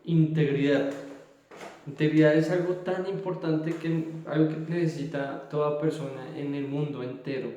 Integridad. Integridad es algo tan importante algo que necesita toda persona en el mundo entero.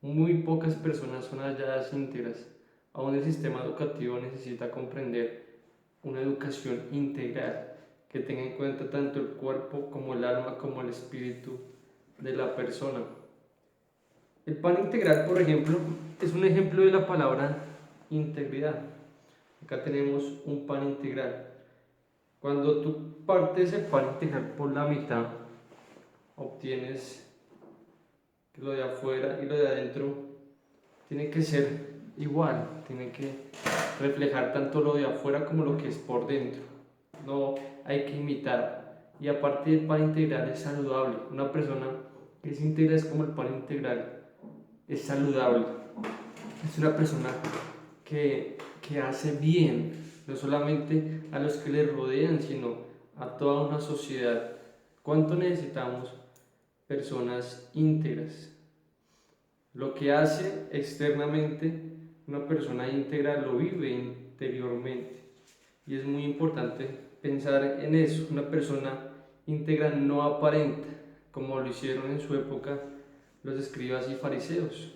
Muy pocas personas son halladas íntegras. Aún el sistema educativo necesita comprender una educación integral que tenga en cuenta tanto el cuerpo como el alma como el espíritu de la persona. El pan integral, por ejemplo, es un ejemplo de la palabra integridad. Acá tenemos un pan integral. Cuando tú partes el pan integral por la mitad, obtienes que lo de afuera y lo de adentro tiene que ser igual, tiene que reflejar tanto lo de afuera como lo que es por dentro. No hay que imitar. Y aparte el pan integral es saludable. Una persona que es íntegra es como el pan integral, es saludable. Es una persona que hace bien, no solamente a los que le rodean, sino a toda una sociedad. ¿Cuánto necesitamos personas íntegras? Lo que hace externamente una persona íntegra lo vive interiormente. Y es muy importante pensar en eso. Una persona íntegra no aparenta, como lo hicieron en su época los escribas y fariseos.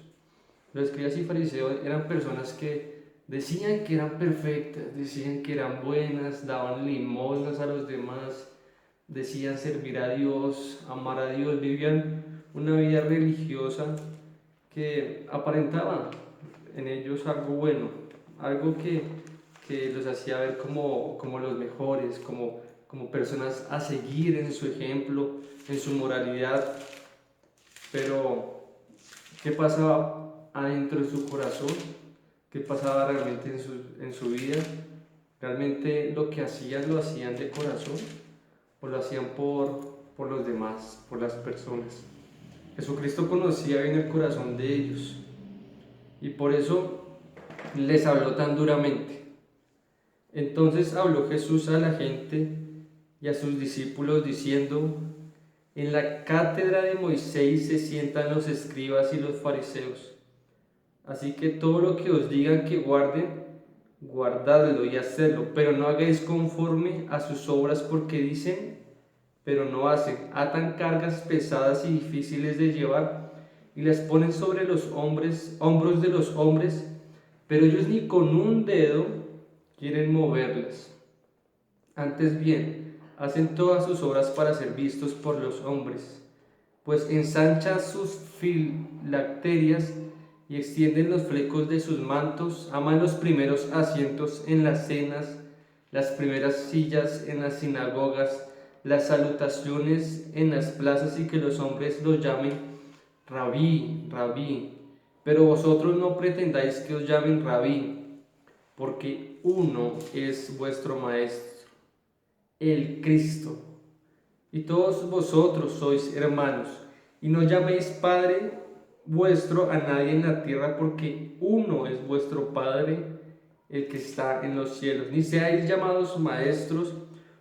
Los escribas y fariseos eran personas que decían que eran perfectas, decían que eran buenas, daban limosnas a los demás, decían servir a Dios, amar a Dios, vivían una vida religiosa que aparentaba en ellos algo bueno, algo que los hacía ver como los mejores, como personas a seguir en su ejemplo, en su moralidad. Pero, ¿qué pasaba adentro de su corazón? ¿Qué pasaba realmente en su vida? ¿Realmente lo que hacían lo hacían de corazón o lo hacían por los demás, por las personas? Jesucristo conocía bien el corazón de ellos y por eso les habló tan duramente. Entonces habló Jesús a la gente y a sus discípulos diciendo: en la cátedra de Moisés se sientan los escribas y los fariseos. Así que todo lo que os digan que guarden, guardadlo y hacedlo, pero no hagáis conforme a sus obras, porque dicen, pero no hacen. Atan cargas pesadas y difíciles de llevar y las ponen sobre los hombros de los hombres, pero ellos ni con un dedo quieren moverlas. Antes bien, hacen todas sus obras para ser vistos por los hombres, pues ensanchan sus filacterias y extienden los flecos de sus mantos, aman los primeros asientos en las cenas, las primeras sillas en las sinagogas, las salutaciones en las plazas y que los hombres los llamen rabí, rabí. Pero vosotros no pretendáis que os llamen rabí, porque uno es vuestro maestro, el Cristo, y todos vosotros sois hermanos, y no llaméis Padre vuestro a nadie en la tierra, porque uno es vuestro Padre, el que está en los cielos. Ni seáis llamados maestros,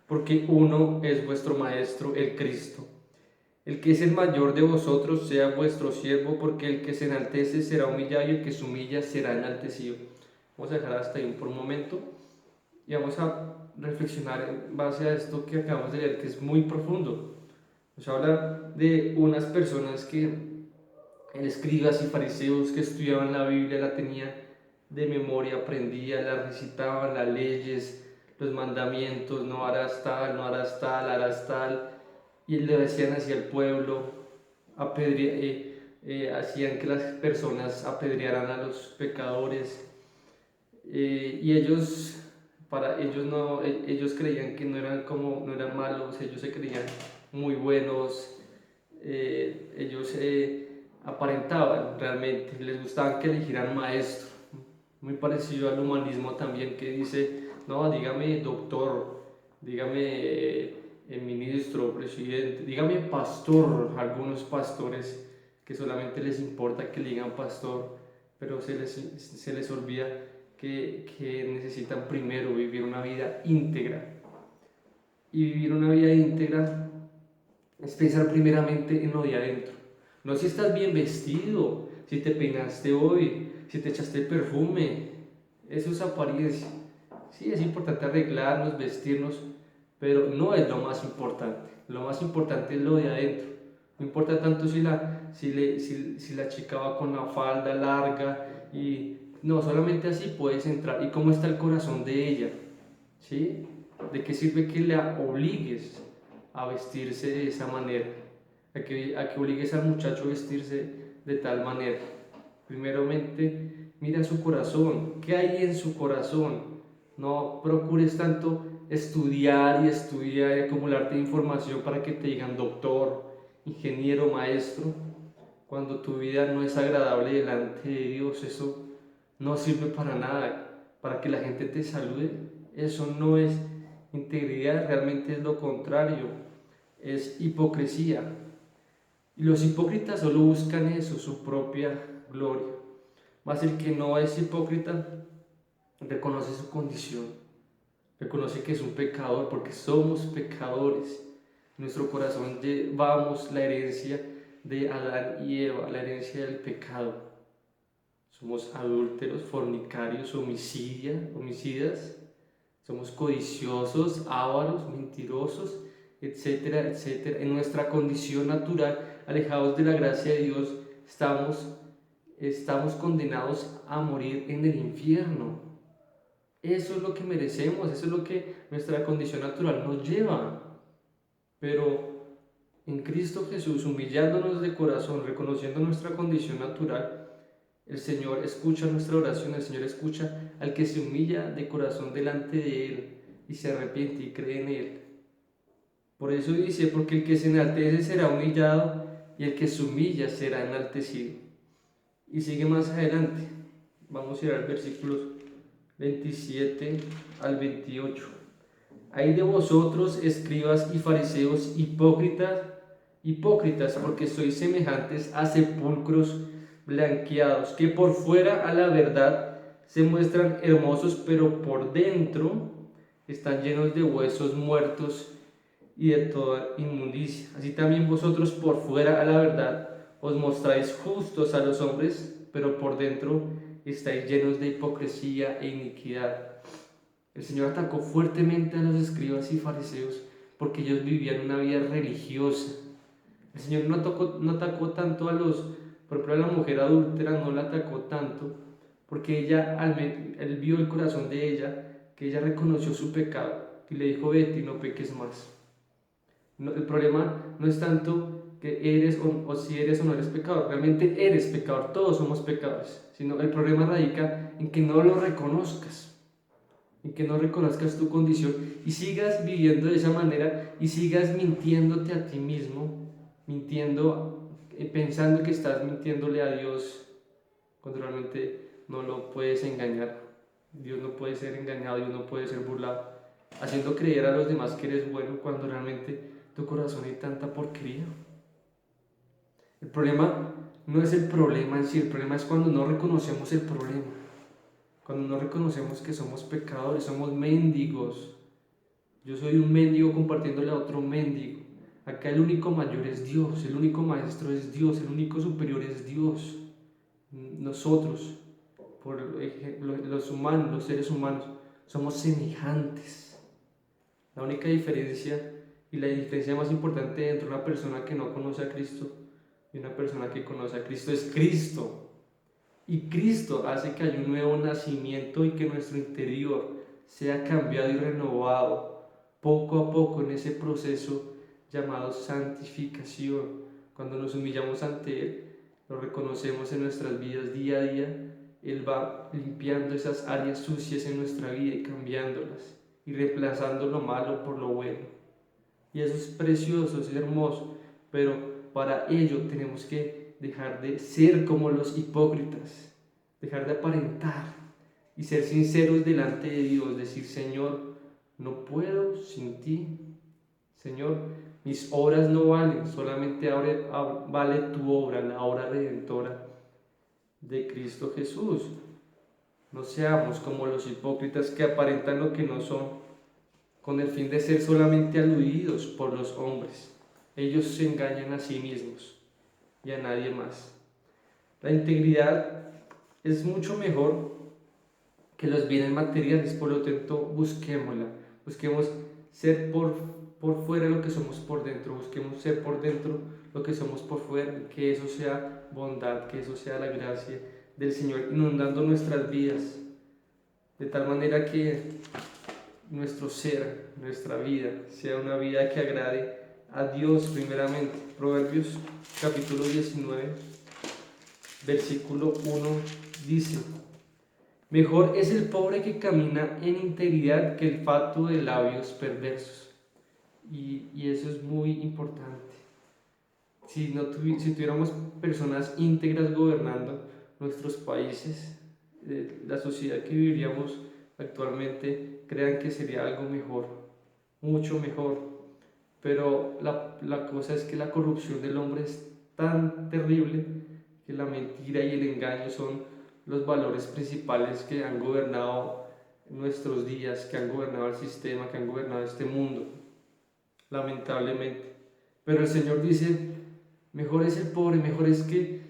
porque uno es vuestro Maestro, el Cristo. El que es el mayor de vosotros sea vuestro siervo, porque el que se enaltece será humillado y el que se humilla será enaltecido. Vamos a dejar hasta ahí por un momento y vamos a reflexionar en base a esto que acabamos de leer, que es muy profundo. Nos habla de unas personas escribas y fariseos que estudiaban la Biblia, la tenían de memoria, aprendían, la recitaban, las leyes, los mandamientos: no harás tal, no harás tal, harás tal, y le decían hacia el pueblo, hacían que las personas apedrearan a los pecadores, y para ellos no, ellos creían que no eran malos, ellos se creían muy buenos, ellos aparentaban realmente, les gustaba que eligieran maestro, muy parecido al humanismo también, que dice: no, dígame doctor, dígame ministro, presidente, dígame pastor. Algunos pastores que solamente les importa que le digan pastor, pero se les olvida que necesitan primero vivir una vida íntegra. Y vivir una vida íntegra es pensar primeramente en lo de adentro. No si estás bien vestido, si te peinaste hoy, si te echaste perfume, eso es apariencia. Sí, es importante arreglarnos, vestirnos, pero no es lo más importante. Lo más importante es lo de adentro. No importa tanto si la chica va con la falda larga y no, solamente así puedes entrar. ¿Y cómo está el corazón de ella? ¿Sí? ¿De qué sirve que la obligues a vestirse de esa manera? A que obligues al muchacho a vestirse de tal manera. Primeramente, mira su corazón. ¿Qué hay en su corazón? No procures tanto estudiar y acumularte información para que te digan doctor, ingeniero, maestro. Cuando tu vida no es agradable delante de Dios, eso no sirve para nada. Para que la gente te salude, eso no es integridad, realmente es lo contrario, es hipocresía. Y los hipócritas solo buscan eso, su propia gloria. Mas el que no es hipócrita reconoce su condición, reconoce que es un pecador, porque somos pecadores. En nuestro corazón llevamos la herencia de Adán y Eva, la herencia del pecado. Somos adúlteros, fornicarios, homicidas, somos codiciosos, ávaros, mentirosos, etcétera, etcétera. En nuestra condición natural, alejados de la gracia de Dios, estamos condenados a morir en el infierno. Eso es lo que merecemos, eso es lo que nuestra condición natural nos lleva. Pero en Cristo Jesús, humillándonos de corazón, reconociendo nuestra condición natural, el Señor escucha nuestra oración, el Señor escucha al que se humilla de corazón delante de Él y se arrepiente y cree en Él. Por eso dice, porque el que se enaltece será humillado y el que se humilla será enaltecido. Y sigue más adelante, vamos a ir al versículos 27 al 28. Ay de vosotros, escribas y fariseos, hipócritas, porque sois semejantes a sepulcros blanqueados, que por fuera a la verdad se muestran hermosos, pero por dentro están llenos de huesos muertos y de toda inmundicia. Así también vosotros por fuera a la verdad os mostráis justos a los hombres, pero por dentro estáis llenos de hipocresía e iniquidad. El Señor atacó fuertemente a los escribas y fariseos porque ellos vivían una vida religiosa. El Señor no atacó tanto por ejemplo, a la mujer adúltera, no la atacó tanto porque él vio el corazón de ella, que ella reconoció su pecado y le dijo, vete y no peques más. No, el problema no es tanto que eres o si eres o no eres pecador, realmente eres pecador, todos somos pecadores, sino el problema radica en que no lo reconozcas, en que no reconozcas tu condición y sigas viviendo de esa manera y sigas mintiéndote a ti mismo, pensando que estás mintiéndole a Dios cuando realmente no lo puedes engañar. Dios no puede ser engañado, Dios no puede ser burlado, haciendo creer a los demás que eres bueno cuando realmente tu corazón hay tanta porquería. El problema no es el problema en sí, el problema es cuando no reconocemos el problema, cuando no reconocemos que somos pecadores, somos mendigos. Yo soy un mendigo compartiéndole a otro mendigo. Acá el único mayor es Dios, el único maestro es Dios, el único superior es Dios. Nosotros, los humanos, los seres humanos, somos semejantes. La única diferencia y la diferencia más importante entre una persona que no conoce a Cristo y una persona que conoce a Cristo es Cristo. Y Cristo hace que haya un nuevo nacimiento y que nuestro interior sea cambiado y renovado poco a poco en ese proceso llamado santificación. Cuando nos humillamos ante Él, lo reconocemos en nuestras vidas día a día, Él va limpiando esas áreas sucias en nuestra vida y cambiándolas y reemplazando lo malo por lo bueno. Y eso es precioso, es hermoso, pero para ello tenemos que dejar de ser como los hipócritas, dejar de aparentar y ser sinceros delante de Dios, decir, Señor, no puedo sin ti, Señor, mis obras no valen, solamente vale tu obra, la obra redentora de Cristo Jesús. No seamos como los hipócritas que aparentan lo que no son, con el fin de ser solamente aludidos por los hombres. Ellos se engañan a sí mismos y a nadie más. La integridad es mucho mejor que los bienes materiales, por lo tanto, busquémosla, busquemos ser por fuera lo que somos por dentro, busquemos ser por dentro lo que somos por fuera, que eso sea bondad, que eso sea la gracia del Señor inundando nuestras vidas, de tal manera que nuestro ser, nuestra vida, sea una vida que agrade a Dios primeramente. Proverbios capítulo 19, versículo 1 dice: mejor es el pobre que camina en integridad que el fatuo de labios perversos. Y eso es muy importante. Si tuviéramos personas íntegras gobernando nuestros países, la sociedad que viviríamos actualmente, crean que sería algo mejor, mucho mejor. Pero la cosa es que la corrupción del hombre es tan terrible que la mentira y el engaño son los valores principales que han gobernado nuestros días, que han gobernado el sistema, que han gobernado este mundo, lamentablemente. Pero el Señor dice: mejor es el pobre, mejor es que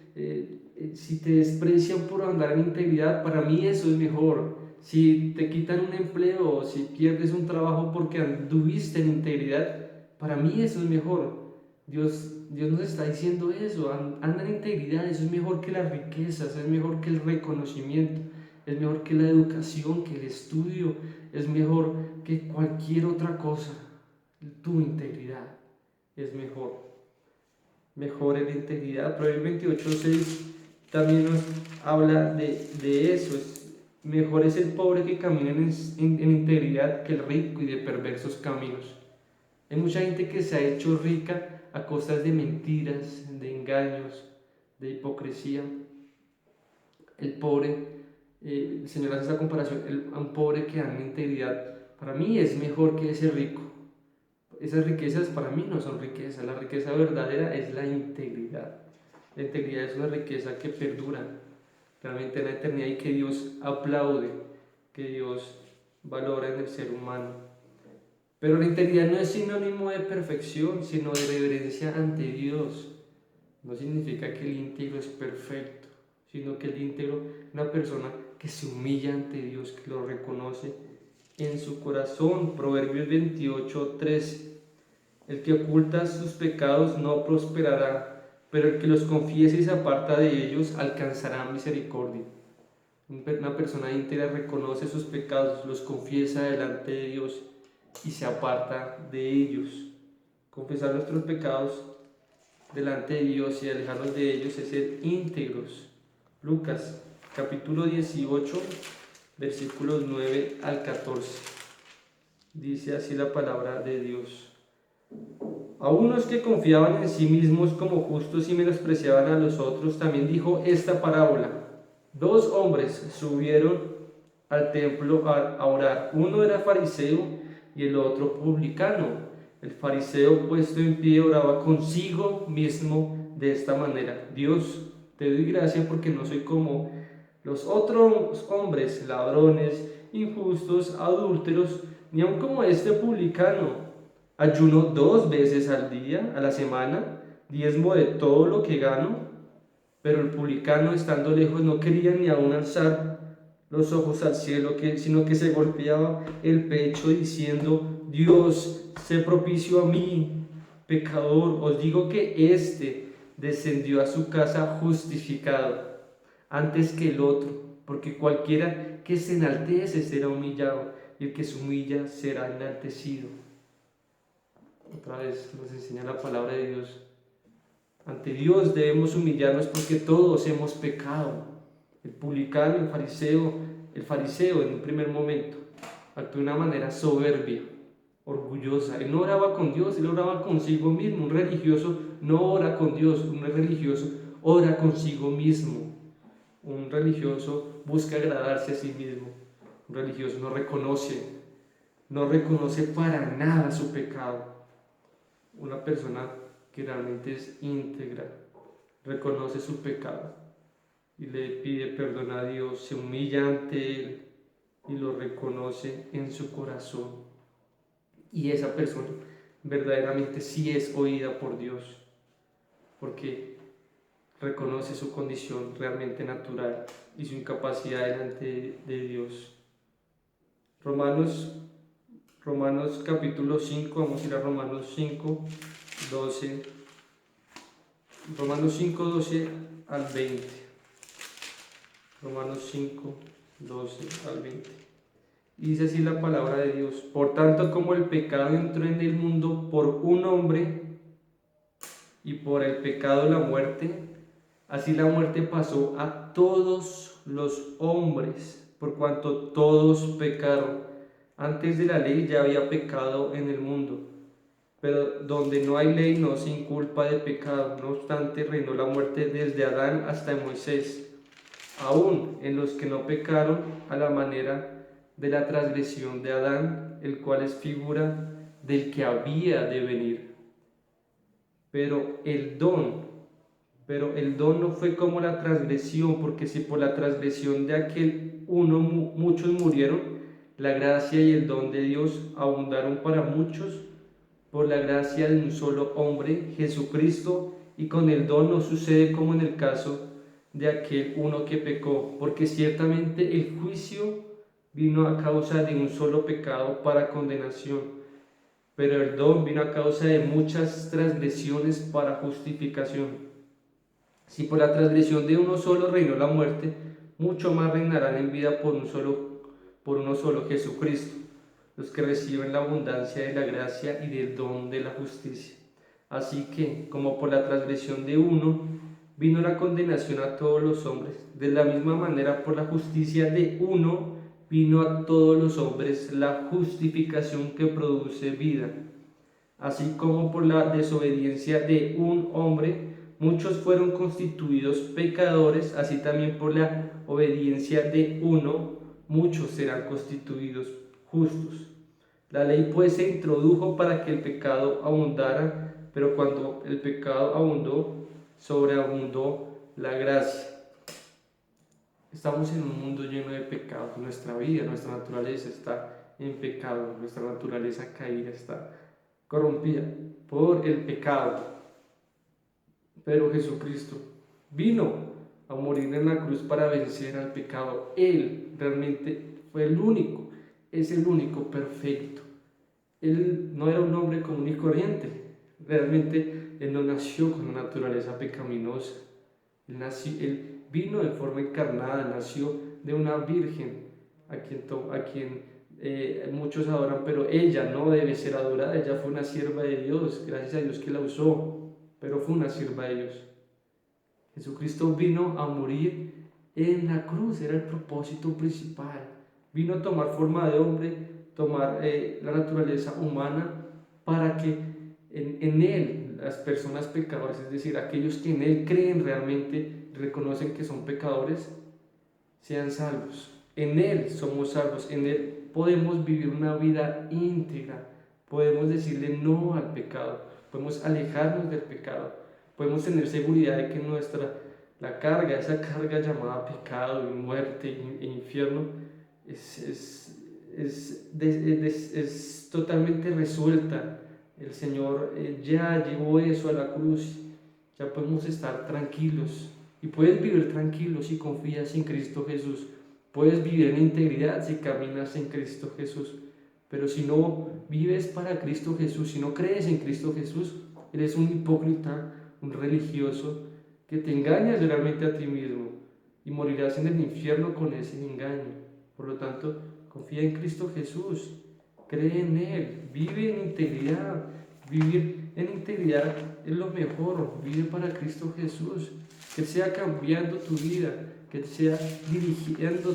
si te desprecian por andar en integridad, para mí eso es mejor. Si te quitan un empleo, si pierdes un trabajo porque anduviste en integridad, para mí eso es mejor. Dios nos está diciendo eso: anda en integridad, eso es mejor que las riquezas, es mejor que el reconocimiento, es mejor que la educación, que el estudio, es mejor que cualquier otra cosa. Tu integridad es mejor en integridad. Proverbios 28:6 también nos habla de eso. Mejor es el pobre que camina en integridad que el rico y de perversos caminos. Hay mucha gente que se ha hecho rica a costas de mentiras, de engaños, de hipocresía. El pobre, el Señor hace esa comparación, a un pobre que anda en integridad, para mí es mejor que ese rico. Esas riquezas para mí no son riquezas, la riqueza verdadera es la integridad. La integridad es una riqueza que perdura realmente en la eternidad y que Dios aplaude, que Dios valora en el ser humano. Pero la integridad no es sinónimo de perfección, sino de reverencia ante Dios. No significa que el íntegro es perfecto, sino que el íntegro es una persona que se humilla ante Dios, que lo reconoce en su corazón. Proverbios 28:13: el que oculta sus pecados no prosperará, pero el que los confiesa y se aparta de ellos alcanzará misericordia. Una persona íntegra reconoce sus pecados, los confiesa delante de Dios y se aparta de ellos. Confesar nuestros pecados delante de Dios y alejarnos de ellos es ser íntegros. Lucas capítulo 18, versículos 9 al 14. Dice así la palabra de Dios: a unos que confiaban en sí mismos como justos y menospreciaban a los otros, también dijo esta parábola: dos hombres subieron al templo a orar. Uno era fariseo y el otro publicano. El fariseo, puesto en pie, oraba consigo mismo de esta manera: Dios, te doy gracias porque no soy como los otros hombres, ladrones, injustos, adúlteros, ni aun como este publicano. Ayuno 2 veces al día, a la semana, diezmo de todo lo que gano. Pero el publicano, estando lejos, no quería ni aun alzar los ojos al cielo, sino que se golpeaba el pecho diciendo: Dios, sé propicio a mí, pecador. Os digo que éste descendió a su casa justificado antes que el otro, porque cualquiera que se enaltece será humillado, y el que se humilla será enaltecido. Otra vez nos enseña la palabra de Dios. Ante Dios debemos humillarnos porque todos hemos pecado. El publicano, el fariseo en un primer momento actuó de una manera soberbia, orgullosa. Él no oraba con Dios, él oraba consigo mismo. Un religioso no ora con Dios, un religioso ora consigo mismo. Un religioso busca agradarse a sí mismo. Un religioso no reconoce para nada su pecado. Una persona que realmente es íntegra reconoce su pecado y le pide perdón a Dios, se humilla ante Él y lo reconoce en su corazón. Y esa persona verdaderamente sí es oída por Dios, porque reconoce su condición realmente natural y su incapacidad delante de Dios. Romanos capítulo 5, vamos a ir a Romanos 5, 12. Romanos 5, 12 al 20. Romanos 5, 12 al 20. Y dice así la palabra de Dios: por tanto, como el pecado entró en el mundo por un hombre, y por el pecado la muerte, así la muerte pasó a todos los hombres, por cuanto todos pecaron. Antes de la ley ya había pecado en el mundo, pero donde no hay ley no se inculpa de pecado. No obstante, reinó la muerte desde Adán hasta Moisés, aún en los que no pecaron a la manera de la transgresión de Adán, el cual es figura del que había de venir. Pero el don no fue como la transgresión, porque si por la transgresión de aquel uno muchos murieron, la gracia y el don de Dios abundaron para muchos por la gracia de un solo hombre, Jesucristo, y con el don no sucede como en el caso de aquel uno que pecó, porque ciertamente el juicio vino a causa de un solo pecado para condenación, pero el don vino a causa de muchas transgresiones para justificación. Si por la transgresión de uno solo reinó la muerte, mucho más reinarán en vida por uno solo, Jesucristo, los que reciben la abundancia de la gracia y del don de la justicia. Así que, como por la transgresión de uno vino la condenación a todos los hombres, de la misma manera por la justicia de uno vino a todos los hombres la justificación que produce vida. Así como por la desobediencia de un hombre muchos fueron constituidos pecadores, así también por la obediencia de uno muchos serán constituidos justos. La ley pues se introdujo para que el pecado abundara, pero cuando el pecado abundó, sobreabundó la gracia. Estamos en un mundo lleno de pecado. Nuestra vida, nuestra naturaleza está en pecado. Nuestra naturaleza caída está corrompida por el pecado. Pero Jesucristo vino a morir en la cruz para vencer al pecado. Él realmente fue el único, es el único perfecto. Él no era un hombre común y corriente. Realmente él no nació con una naturaleza pecaminosa. Él vino de forma encarnada, nació de una virgen a quien muchos adoran, pero ella no debe ser adorada. Ella fue una sierva de Dios, gracias a Dios que la usó, pero fue una sierva de Dios. Jesucristo vino a morir en la cruz, era el propósito principal. Vino a tomar forma de hombre, tomar la naturaleza humana, para que en Él las personas pecadoras, es decir, aquellos que en Él creen realmente, reconocen que son pecadores, sean salvos. En Él somos salvos, en Él podemos vivir una vida íntegra, podemos decirle no al pecado, podemos alejarnos del pecado, podemos tener seguridad de que esa carga llamada pecado y muerte e infierno es totalmente resuelta. El Señor ya llevó eso a la cruz, ya podemos estar tranquilos. Y puedes vivir tranquilo si confías en Cristo Jesús. Puedes vivir en integridad si caminas en Cristo Jesús. Pero si no vives para Cristo Jesús, si no crees en Cristo Jesús, eres un hipócrita, un religioso, que te engañas realmente a ti mismo y morirás en el infierno con ese engaño. Por lo tanto, confía en Cristo Jesús, cree en Él, vive en integridad. Vivir en integridad es lo mejor, vive para Cristo Jesús, que Él sea cambiando tu vida, que Él sea dirigiendo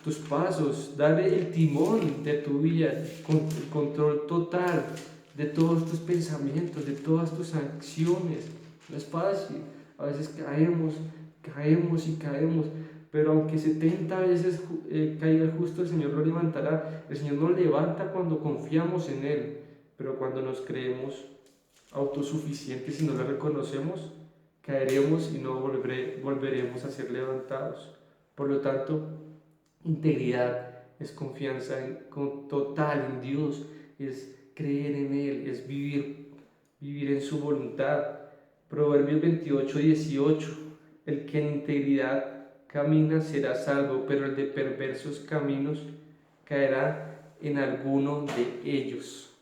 tus pasos, dale el timón de tu vida, con el control total de todos tus pensamientos, de todas tus acciones. No es fácil, a veces caemos, pero aunque 70 veces caiga el justo, el Señor lo levantará. El Señor nos levanta cuando confiamos en Él, pero cuando nos creemos autosuficientes y no lo reconocemos, caeremos y no volveremos a ser levantados. Por lo tanto, integridad es confianza total en Dios, es creer en Él, es vivir en su voluntad. Proverbios 28, 18: el que en integridad camina será salvo, pero el de perversos caminos caerá. en alguno de ellos.